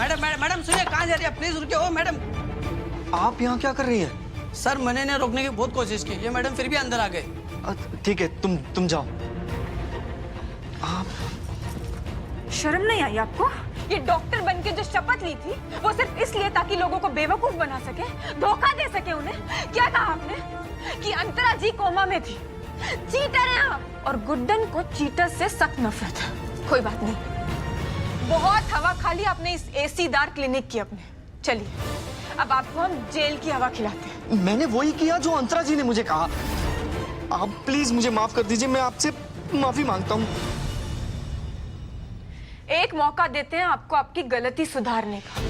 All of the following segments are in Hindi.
मैडम मैडम मैडम सुनिए, कहाँ जा रही है? प्लीज रुकिए। ओ मैडम, आप यहाँ क्या कर रही हैं? सर मैंने इन्हें रोकने की बहुत कोशिश की, ये मैडम फिर भी अंदर आ गए। ठीक है, तुम जाओ। आप शर्म नहीं आई आपको? ये डॉक्टर बनके जो शपथ ली थी वो सिर्फ इसलिए ताकि लोगों को बेवकूफ बना सके, धोखा दे सके उन्हें। क्या कहा आपने? कि अंतरा जी कोमा में थी। चीटर हैं आप। और गुड्डन को चीटर से सख्त नफरत है। कोई बात नहीं, बहुत हवा खा ली आपने इस एसीदार क्लिनिक की अपने। चलिए अब आपको हम जेल की हवा खिलाते हैं। मैंने वही किया जो अंतरा जी ने मुझे कहा। आप प्लीज मुझे माफ कर दीजिए, मैं आपसे माफी मांगता हूँ। एक मौका देते हैं आपको आपकी गलती सुधारने का,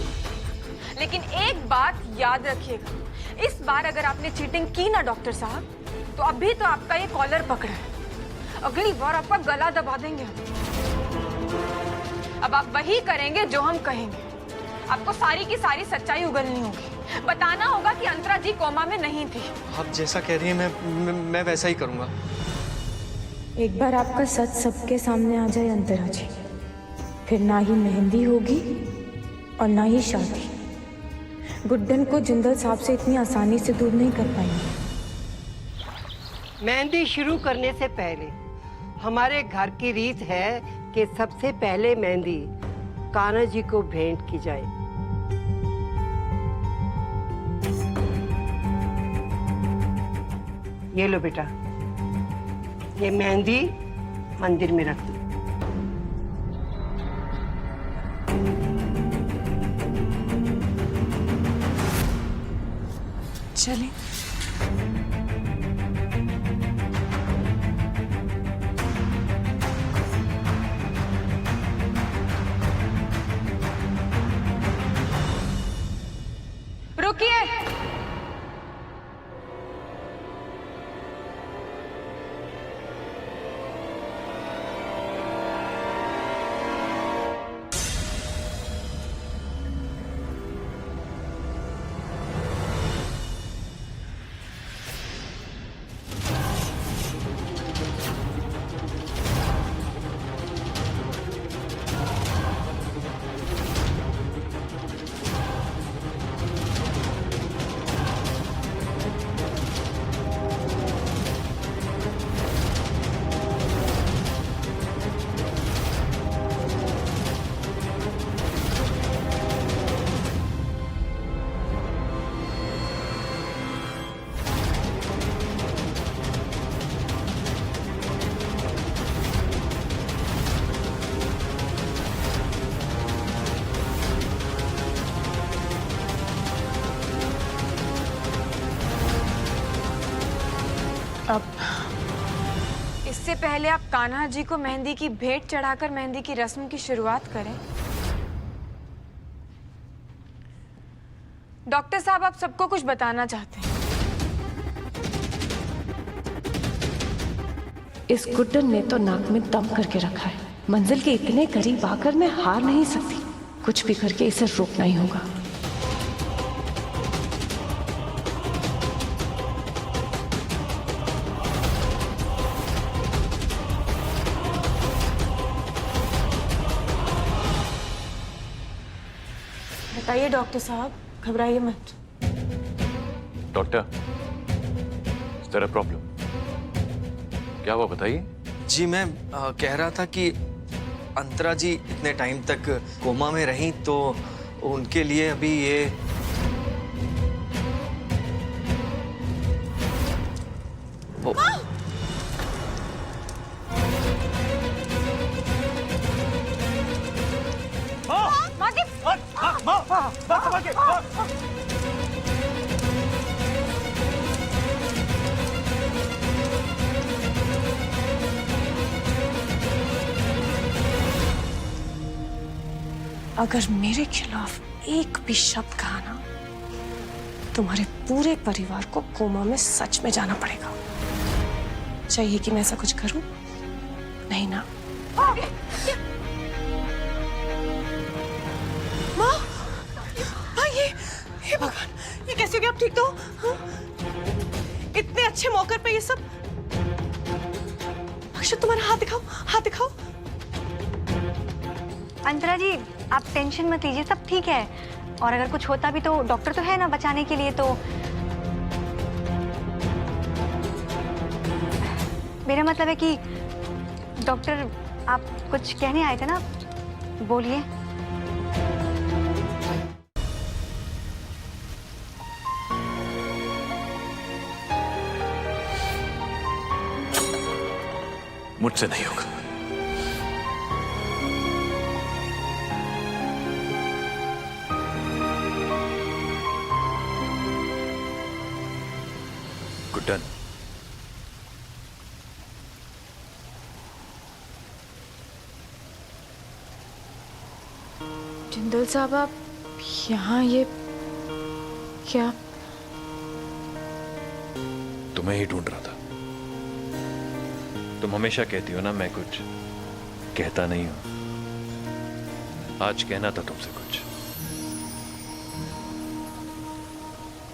लेकिन एक बात याद रखिएगा, इस बार अगर आपने चीटिंग की ना डॉक्टर साहब, तो अभी तो आपका ये कॉलर पकड़ा है, अगली बार आपका गला दबा देंगे हम। अब आप वही करेंगे जो हम कहेंगे। आपको सारी की सारी सच्चाई उगलनी होगी, बताना होगा कि अंतरा जी कोमा में नहीं थी। आप जैसा कह रही हैं मैं वैसा ही करूंगा। एक बार आपका सच सबके सामने आ जाए अंतरा जी, फिर ना ही मेहंदी होगी और ना ही शादी। गुड्डन को जिंदल साहब से इतनी आसानी से दूर नहीं कर पाएंगे। मेहंदी शुरू करने से पहले हमारे घर की रीत है कि सबसे पहले मेहंदी कान्हा जी को भेंट की जाए। ये लो बेटा, ये मेहंदी मंदिर में रख दो। चलिए। रुकिए। अब इससे पहले आप कान्हा जी को मेहंदी की भेंट चढ़ाकर मेहंदी की रस्म की शुरुआत करें। डॉक्टर साहब, आप सबको कुछ बताना चाहते हैं। इस गुड्डन ने तो नाक में दम करके रखा है। मंजिल के इतने करीब आकर मैं हार नहीं सकती। कुछ भी करके इसे रोकना ही होगा। बताइए डॉक्टर साहब, घबराइए मत। Doctor, is there a problem? क्या हुआ बताइए। जी मैं कह रहा था कि अंतरा जी इतने टाइम तक कोमा में रहीं, तो उनके लिए अभी ये अगर मेरे खिलाफ एक भी शब्द कहा ना, तुम्हारे पूरे परिवार को कोमा में सच में जाना पड़ेगा। चाहिए कि मैं ऐसा कुछ करूं? नहीं ना? माँ, ये भगवान, ये कैसे हो गया? आप ठीक तो? हाँ? इतने अच्छे मौके पे ये सब। अक्षत, तुम्हारा हाथ दिखाओ, हाथ दिखाओ। अंतरा जी, आप टेंशन मत लीजिए, सब ठीक है। और अगर कुछ होता भी तो डॉक्टर तो है ना बचाने के लिए। तो मेरा मतलब है कि डॉक्टर, आप कुछ कहने आए थे ना, बोलिए। मुझसे नहीं होगा। गुड्डन, जिंदल साहब, आप यहाँ ये क्या? तुम्हें ही ढूंढ रहा था। तुम हमेशा कहती हो ना मैं कुछ कहता नहीं हूं। आज कहना था तुमसे कुछ,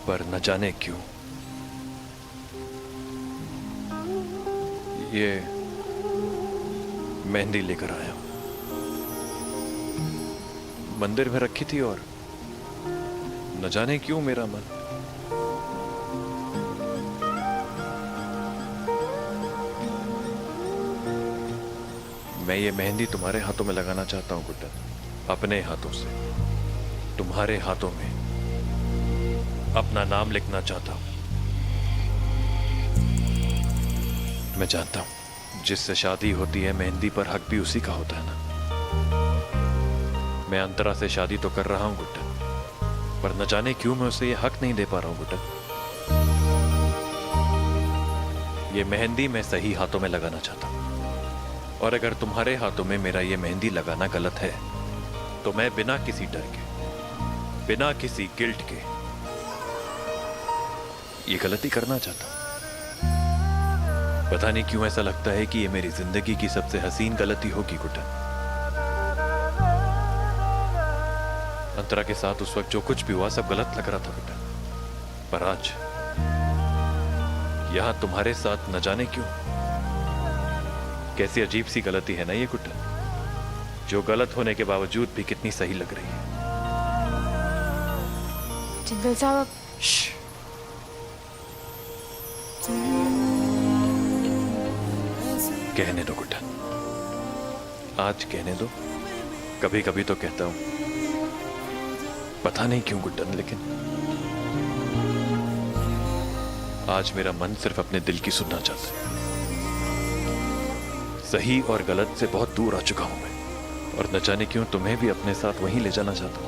पर न जाने क्यों ये मेहंदी लेकर आया हूं। मंदिर में रखी थी और न जाने क्यों मेरा मन मैं ये मेहंदी तुम्हारे हाथों में लगाना चाहता हूं गुड्डन, अपने हाथों से तुम्हारे हाथों में अपना नाम लिखना चाहता हूं। मैं जानता हूं जिससे शादी होती है मेहंदी पर हक भी उसी का होता है ना। मैं अंतरा से शादी तो कर रहा हूं गुड्डन, पर न जाने क्यों मैं उसे ये हक नहीं दे पा रहा हूं गुड्डन। ये मेहंदी मैं सही हाथों में लगाना चाहता हूं, और अगर तुम्हारे हाथों में मेरा ये मेहंदी लगाना गलत है तो मैं बिना किसी डर के, बिना किसी गिल्ट के ये गलती करना चाहता हूं। पता नहीं क्यों ऐसा लगता है कि ये मेरी जिंदगी की सबसे हसीन गलती होगी गुड्डन। अंतरा के साथ उस वक्त जो कुछ भी हुआ सब गलत लग रहा था गुड्डन, पर आज यहां तुम्हारे साथ न जाने क्यों कैसी अजीब सी गलती है ना ये गुड्डन, जो गलत होने के बावजूद भी कितनी सही लग रही है। जिंदल साहब, कहने दो गुड्डन, आज कहने दो। कभी कभी तो कहता हूं, पता नहीं क्यों गुड्डन, लेकिन आज मेरा मन सिर्फ अपने दिल की सुनना चाहता है। सही और गलत से बहुत दूर आ चुका हूं मैं, और न जाने क्यों तुम्हें भी अपने साथ वहीं ले जाना चाहता हूं।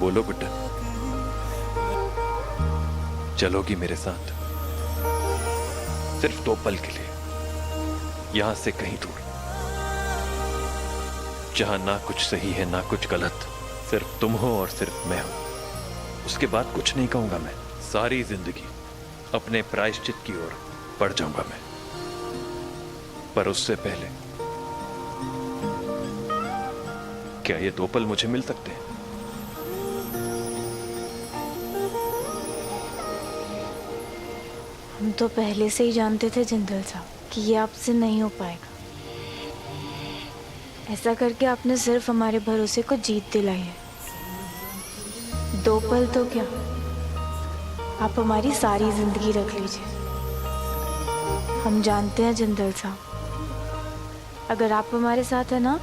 बोलो गुड्डन, चलोगी मेरे साथ सिर्फ 2 पल के लिए, यहां से कहीं दूर, जहां ना कुछ सही है ना कुछ गलत, सिर्फ तुम हो और सिर्फ मैं हूं। उसके बाद कुछ नहीं कहूंगा मैं, सारी जिंदगी अपने प्रायश्चित की ओर बढ़ जाऊंगा मैं। पर उससे पहले क्या ये 2 पल मुझे मिल सकते हैं? हम तो पहले से ही जानते थे जिंदल साहब कि ये आपसे नहीं हो पाएगा। ऐसा करके आपने सिर्फ हमारे भरोसे को जीत दिलाई है। 2 पल तो क्या, आप हमारी सारी जिंदगी रख लीजिए। हम जानते हैं जिंदल साहब, अगर आप हमारे साथ है ना,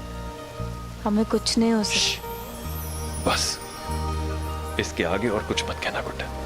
हमें कुछ नहीं हो सकता। बस इसके आगे और कुछ मत कहना गुड्डन।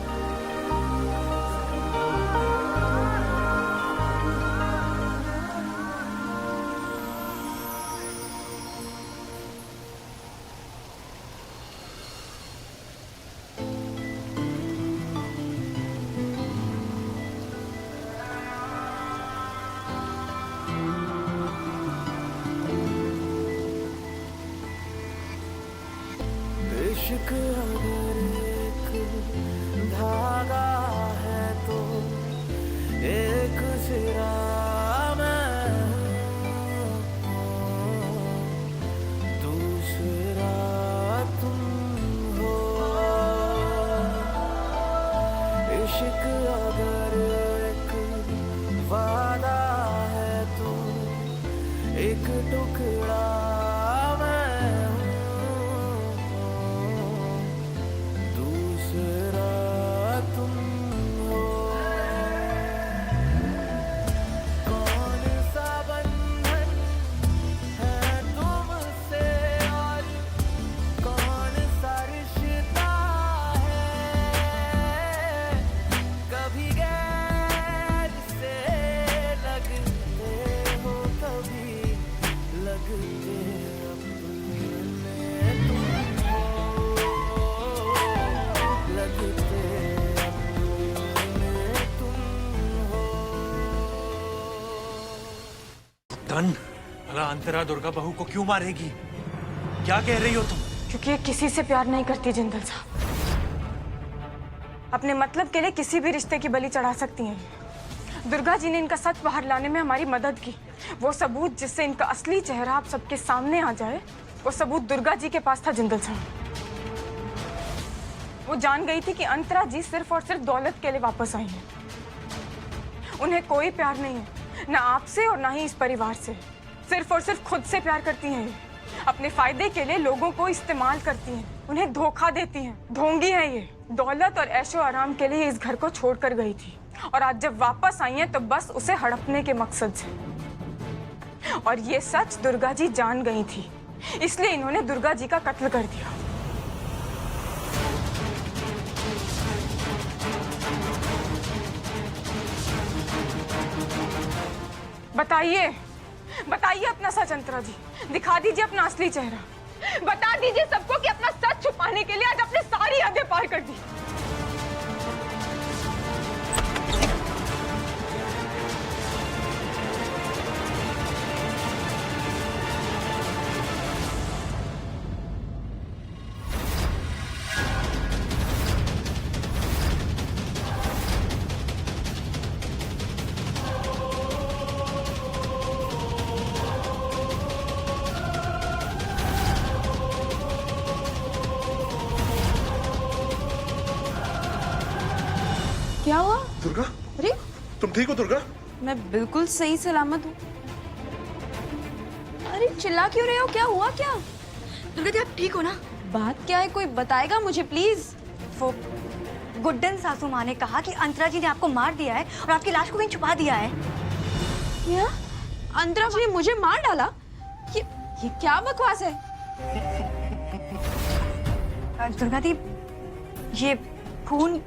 इश्क अगर एक गुड्डन, भला अंतरा दुर्गा बहू को क्यों मारेगी? क्या कह रही हो तुम? क्योंकि ये किसी से प्यार नहीं करती जिंदल साहब। अपने मतलब के लिए किसी भी रिश्ते की बलि चढ़ा सकती हैं। दुर्गा जी ने इनका सच बाहर लाने में हमारी मदद की। वो सबूत जिससे इनका असली चेहरा आप सबके सामने आ जाए, वो सबूत दुर्गा जी के पास था जिंदल साहब। वो जान गई थी कि अंतरा जी सिर्फ और सिर्फ दौलत के लिए वापस आई हैं। उन्हें कोई प्यार नहीं है, ना आपसे और ना ही इस परिवार से। सिर्फ और सिर्फ खुद से प्यार करती हैं ये। अपने फायदे के लिए लोगों को इस्तेमाल करती हैं, उन्हें धोखा देती हैं। ढोंगी है ये। दौलत और ऐशो आराम के लिए इस घर को छोड़कर गई थी और आज जब वापस आई हैं तो बस उसे हड़पने के मकसद से। और ये सच दुर्गा जी जान गई थी, इसलिए इन्होंने दुर्गा जी का कत्ल कर दिया। बताइए, बताइए अपना सच अंतरा जी। दिखा दीजिए अपना असली चेहरा। बता दीजिए सबको कि अपना सच छुपाने के लिए आज अपने सारी हदें पार कर दी। क्या हुआ? दुर्गा, अरे तुम ठीक हो दुर्गा? मैं बिल्कुल सही सलामत हूँ। अरे चिल्ला क्यों रहे हो? क्या हुआ? क्या दुर्गा जी आप ठीक हो ना? बात क्या है? कोई बताएगा मुझे प्लीज। वो गुड्डन सासू माँ ने कहा कि अंतरा जी ने आपको मार दिया है और आपकी लाश को कहीं छुपा दिया है। क्या? अंतरा जी ने मुझे मार डाला? ये क्या बकवास है? दुर्गा दी, ये खून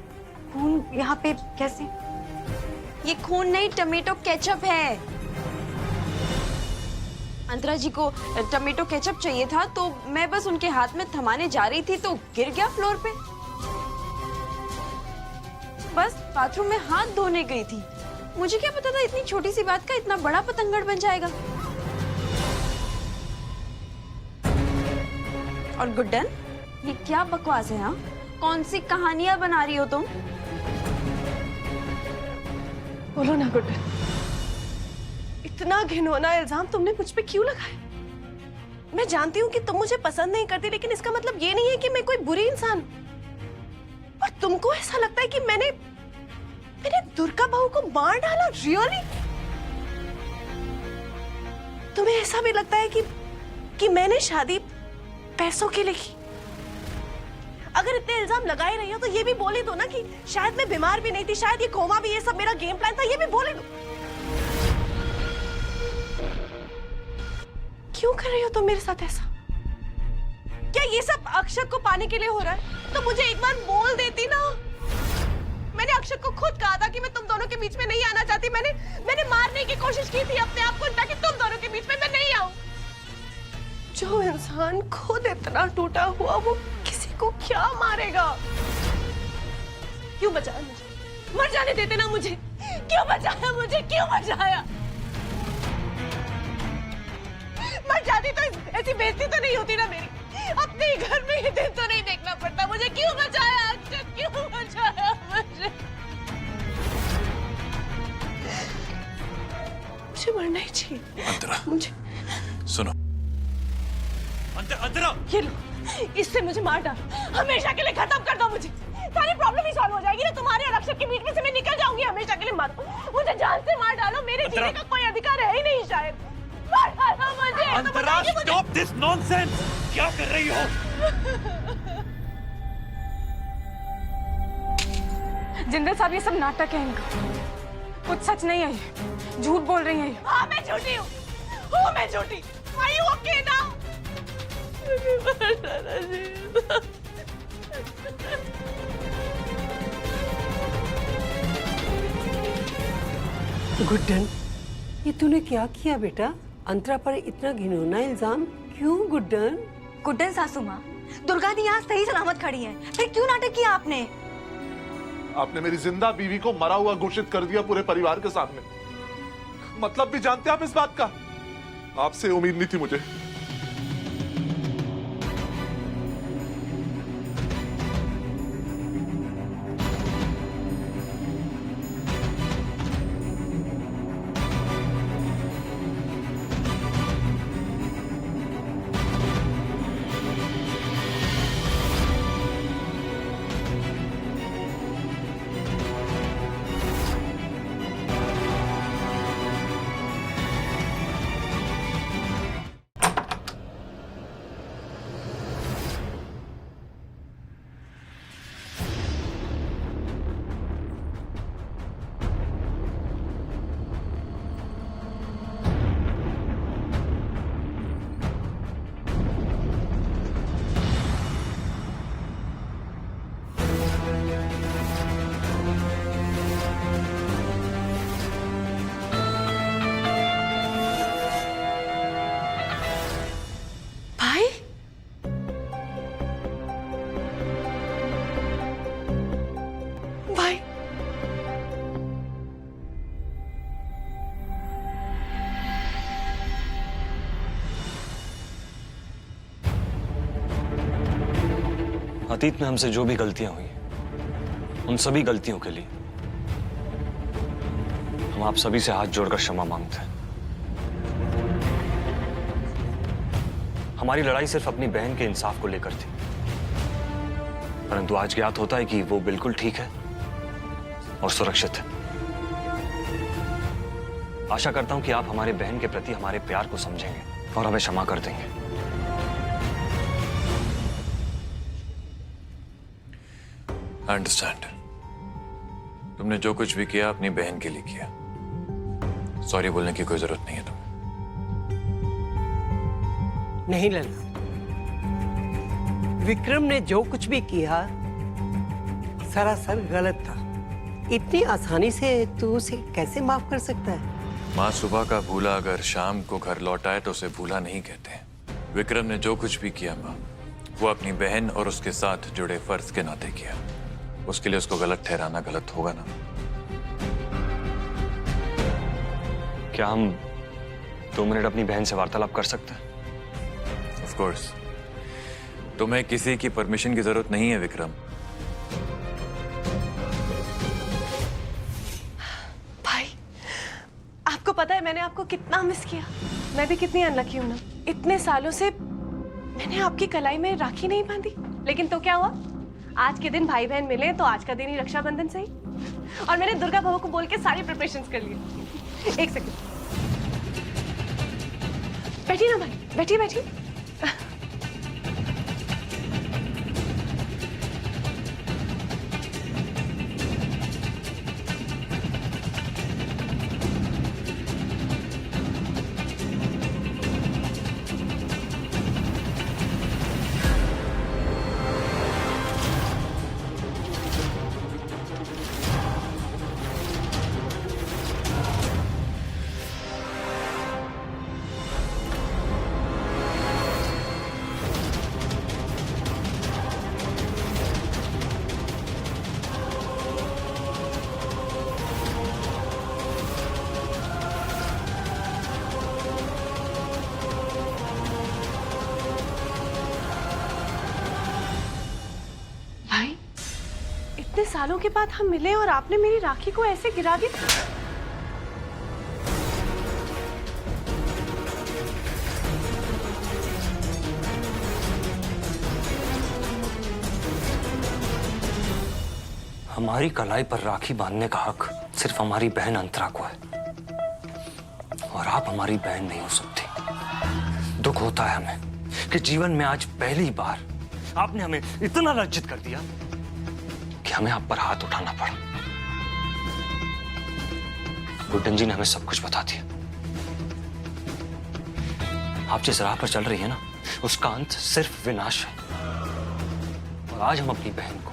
यहाँ पे कैसे? ये खून नहीं, टमेटो केचप है। अंतरा जी को टमेटो केचप चाहिए था तो मैं बस उनके हाथ में थमाने जा रही थी तो गिर गया फ्लोर पे। बस बाथरूम में हाथ धोने गई थी। मुझे क्या पता था इतनी छोटी सी बात का इतना बड़ा पतंगड़ बन जाएगा। और गुड्डन, ये क्या बकवास है? हाँ, कौन सी कहानियां बना रही हो तुम? बोलो ना गुड्डन, इतना घिनौना इल्जाम तुमने मुझ पे क्यों लगाया? मैं जानती हूँ कि तुम मुझे पसंद नहीं करती, लेकिन इसका मतलब ये नहीं है कि मैं कोई बुरी इंसान हूँ। और तुमको ऐसा लगता है कि मैंने दुर्गा बहू को मार डाला? रियली? तुम्हें ऐसा भी लगता है कि मैंने शादी पैसों के लिए की? अगर इतने इल्जाम लगा ही रही हो तो ये भी बोले दो ना कि शायद मैं बीमार भी नहीं थी, शायद ये कोमा भी, ये सब मेरा गेम प्लान था, ये भी बोले दो। क्यों कर रही हो तुम मेरे साथ ऐसा? क्या ये सब अक्षत को पाने के लिए हो रहा है? तो मुझे एक बार बोल देती ना। मैंने अक्षत को खुद कहा था कि मैं तुम दोनों के बीच में नहीं आना चाहती। मैंने मारने की कोशिश की थी अपने आप को ताकि तुम दोनों के बीच में मैं नहीं आऊं। जो इंसान खुद इतना टूटा हुआ वो किसी को क्या मारेगा? क्यों बचाया मुझे? मर जाने देते ना मुझे। क्यों बचाया मुझे? क्यों बचाया? मर जाती तो ऐसी बेइज्जती तो नहीं होती ना मेरी। अपने घर में ही दिन तो नहीं देखना पड़ता। मुझे क्यों बचाया अक्षत? क्यों बचाया मुझे? मुझे मरना ही चाहिए। अंतरा, मुझे सुनो। अंतरा, ये लो, इससे मुझे मार डालो। हमेशा के लिए खत्म कर दो मुझे। सारी प्रॉब्लम ही सॉल्व हो जाएगी ना। तुम्हारे और अक्षत के बीच में से मैं निकल जाऊंगी हमेशा के लिए। मारो मुझे, जान से मार डालो। मेरे जीने का कोई अधिकार है ही नहीं शायद। मार डालो मुझे। अंतरा, स्टॉप दिस नॉनसेंस। क्या कर रही हो? जिंदल साहब, ये सब नाटक है इनका। कुछ सच नहीं है ये। झूठ बोल रही है ये। हाँ, मैं झूठी हूँ। मैं झूठी। Are you okay now? Guddan, ये तूने क्या किया बेटा? अंतरा पर इतना घिनौना इल्जाम क्यों गुड्डन? गुड्डन सासू माँ, दुर्गा दी यहाँ सही सलामत खड़ी है, फिर क्यों नाटक किया आपने? आपने मेरी जिंदा बीवी को मरा हुआ घोषित कर दिया पूरे परिवार के सामने। मतलब भी जानते आप इस बात का? आपसे उम्मीद नहीं थी मुझे। भाई, भाई, अतीत में हमसे जो भी गलतियां हुई उन सभी गलतियों के लिए हम आप सभी से हाथ जोड़कर क्षमा मांगते हैं। हमारी लड़ाई सिर्फ अपनी बहन के इंसाफ को लेकर थी, परंतु आज ज्ञात होता है कि वो बिल्कुल ठीक है और सुरक्षित है। आशा करता हूं कि आप हमारे बहन के प्रति हमारे प्यार को समझेंगे और हमें क्षमा कर देंगे। I understand. तुमने जो कुछ भी किया अपनी बहन के लिए किया। सॉरी बोलने की कोई जरूरत नहीं है तुम्हें। नहीं लला, विक्रम ने जो कुछ भी किया सरासर गलत था। इतनी आसानी से तू उसे कैसे माफ कर सकता है? माँ सुबह का भूला अगर शाम को घर लौट आए तो उसे भूला नहीं कहते। विक्रम ने जो कुछ भी किया माँ, वो अपनी बहन और उसके साथ जुड़े फर्ज के नाते किया। उसके लिए उसको गलत ठहराना गलत होगा ना। क्या हम 2 मिनट अपनी बहन से वार्तालाप कर सकते हैं? Of course. तुम्हें किसी की परमिशन की जरूरत नहीं है विक्रम। भाई, आपको पता है मैंने आपको कितना मिस किया। मैं भी कितनी अनलकी हूं ना, इतने सालों से मैंने आपकी कलाई में राखी नहीं बांधी। लेकिन तो क्या हुआ, आज के दिन भाई बहन मिले तो आज का दिन ही रक्षाबंधन सही। और मैंने दुर्गा बहू को बोल के सारी प्रिपरेशंस कर ली। एक सेकंड, बैठी ना भाई, बैठी बैठी। इतने सालों के बाद हम मिले और आपने मेरी राखी को ऐसे गिरा दी। हमारी कलाई पर राखी बांधने का हक सिर्फ हमारी बहन अंतरा को है और आप हमारी बहन नहीं हो सकती। दुख होता है हमें कि जीवन में आज पहली बार आपने हमें इतना लज्जित कर दिया कि हमें आप पर हाथ उठाना पड़ा। गुड्डन जी ने हमें सब कुछ बता दिया। आप जिस राह पर चल रही है ना, उसका अंत सिर्फ विनाश है। और आज हम अपनी बहन को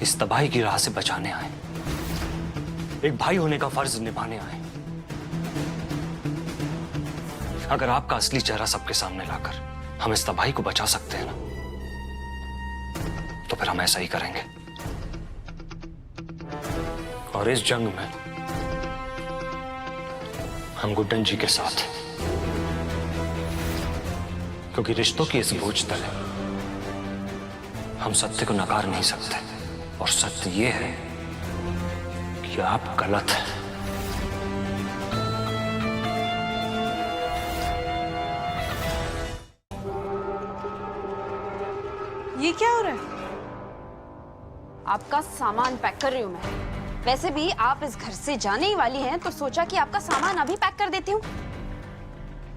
इस तबाही की राह से बचाने आए, एक भाई होने का फर्ज निभाने आए। अगर आपका असली चेहरा सबके सामने लाकर हम इस तबाही को बचा सकते हैं ना, तो फिर हम ऐसा ही करेंगे। और इस जंग में हम गुड्डन जी के साथ हैं। क्योंकि रिश्तों की इस बोझ तले हम सत्य को नकार नहीं सकते, और सत्य ये है कि आप गलत हैं। ये क्या हो रहा है? आपका सामान पैक कर रही हूँ मैं। वैसे भी आप इस घर से जाने ही वाली हैं, तो सोचा कि आपका सामान अभी पैक कर देती हूँ।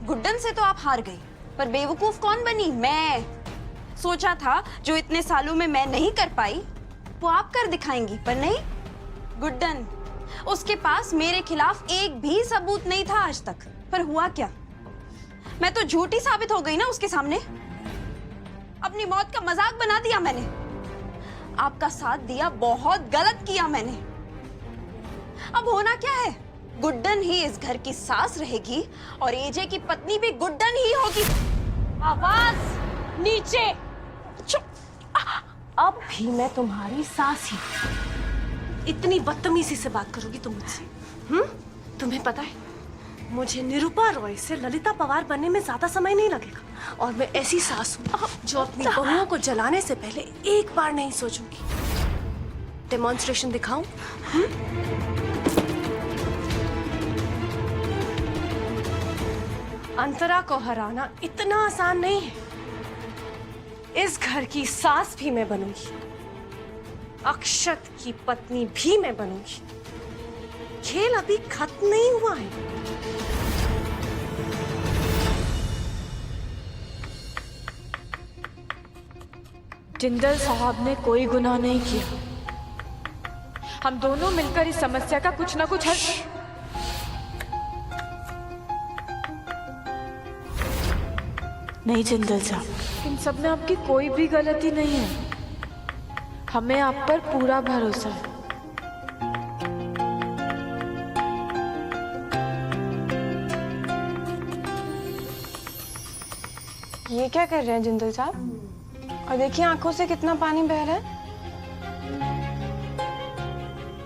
गुड्डन से तो आप हार गई, पर बेवकूफ कौन बनी? मैं। सोचा था जो इतने सालों में मैं नहीं कर पाई वो आप कर दिखाएंगी, पर नहीं। गुड्डन, उसके पास मेरे खिलाफ एक भी सबूत नहीं था आज तक, पर हुआ क्या? मैं तो झूठी साबित हो गई ना उसके सामने। अपनी मौत का मजाक बना दिया मैंने। आपका साथ दिया, बहुत गलत किया मैंने। अब होना क्या है? गुड्डन ही इस घर की सास रहेगी और एजे की पत्नी भी गुड्डन ही होगी। आवाज नीचे। अब भी मैं तुम्हारी सास ही। इतनी बदतमीजी से बात करोगी तुम मुझसे? तुम्हें पता है, मुझे निरूपा रॉय से ललिता पवार बनने में ज्यादा समय नहीं लगेगा, और मैं ऐसी सास हूँ जो अपनी बहुओं को जलाने से पहले एक बार नहीं सोचूंगी। डेमोन्स्ट्रेशन दिखाऊं? अंतरा को हराना इतना आसान नहीं है। इस घर की सास भी मैं बनूंगी, अक्षत की पत्नी भी मैं बनूंगी। खेल अभी खत्म नहीं हुआ है। जिंदल साहब ने कोई गुनाह नहीं किया। हम दोनों मिलकर इस समस्या का कुछ ना कुछ हल। नहीं जिंदल साहब, इन सब में आपकी कोई भी गलती नहीं है। हमें आप पर पूरा भरोसा है। ये क्या कर रहे हैं जिंदल साहब? और देखिए आंखों से कितना पानी बह रहा है।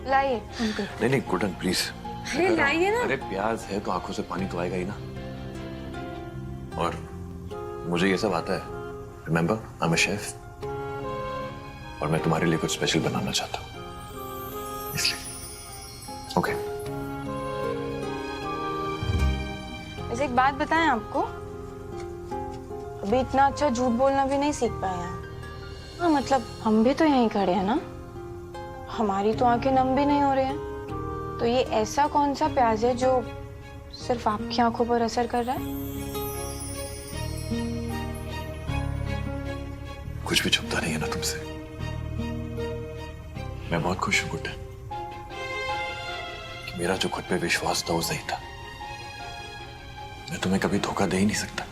लाइए। नहीं नहीं गुडन प्लीज। अरे लाइए ना। अरे प्याज है तो आंखों से पानी तो आएगा ही ना। और मुझे ये सब आता है। Remember, I am a chef, और मैं तुम्हारे लिए कुछ स्पेशल बनाना चाहता हूँ, इसलिए। ओके। वैसे एक बात बताएं आपको, अभी इतना अच्छा झूठ बोलना भी नहीं सीख पाए हैं। हाँ मतलब हम भी तो यहीं खड़े हैं ना, हमारी तो आंखें नम भी नहीं हो रही हैं। तो ये ऐसा कौन सा प्याज है जो सिर्फ आपकी आंखों पर असर कर रहा है? कुछ भी छुपता नहीं है ना तुमसे। मैं बहुत खुश हूं गुड्डन कि मेरा जो खुद पे विश्वास था वो सही था। मैं तुम्हें कभी धोखा दे ही नहीं सकता।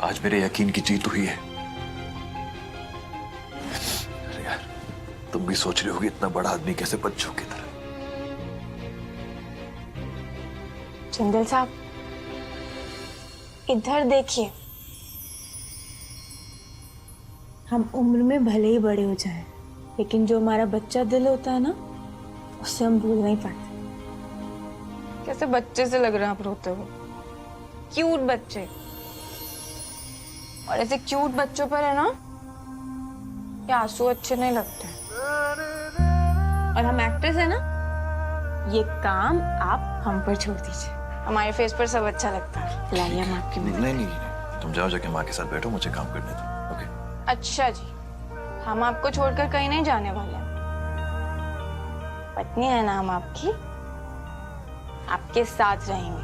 आज मेरे यकीन की जीत हुई है। अरे यार, तुम भी सोच रही होगी इतना बड़ा आदमी कैसे बच्चों की तरह। जिंदल साहब इधर देखिए। हम उम्र में भले ही बड़े हो जाएं, लेकिन जो हमारा बच्चा दिल होता है ना, उससे हम भूल नहीं पाते। कैसे बच्चे से लग रहे हैं आप रोते हो? क्यूट बच्चे। और ऐसे क्यूट बच्चों पर है ना, ये आंसू अच्छे नहीं लगते। और हम एक्ट्रेस है ना, ये काम आप हम पर छोड़ दीजिए। हमारे फेस पर सब अच्छा लगता है। लाइए हम आपकी मदद। नहीं नहीं, तुम जाओ जाके माँ के साथ बैठो, मुझे काम करने दो। ओके। अच्छा जी, हम आपको छोड़कर कहीं नहीं जाने वाले हैं। पत्नी है ना हम आपकी, आपके साथ रहेंगे,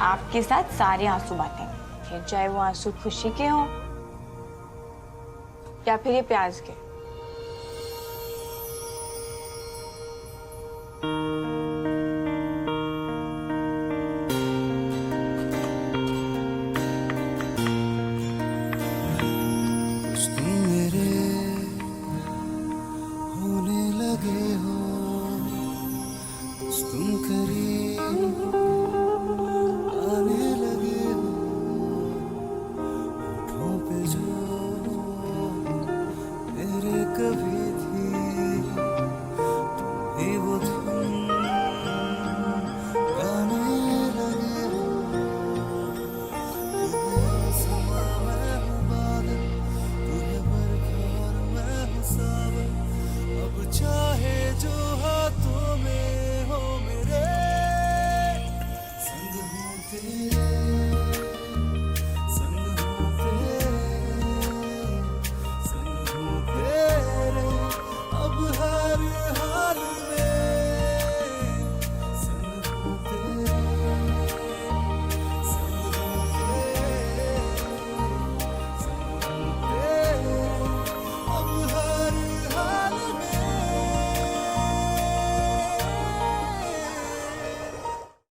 आपके साथ सारे आंसू बांटेंगे, फिर चाहे वो आंसू खुशी के हों या फिर ये प्याज के।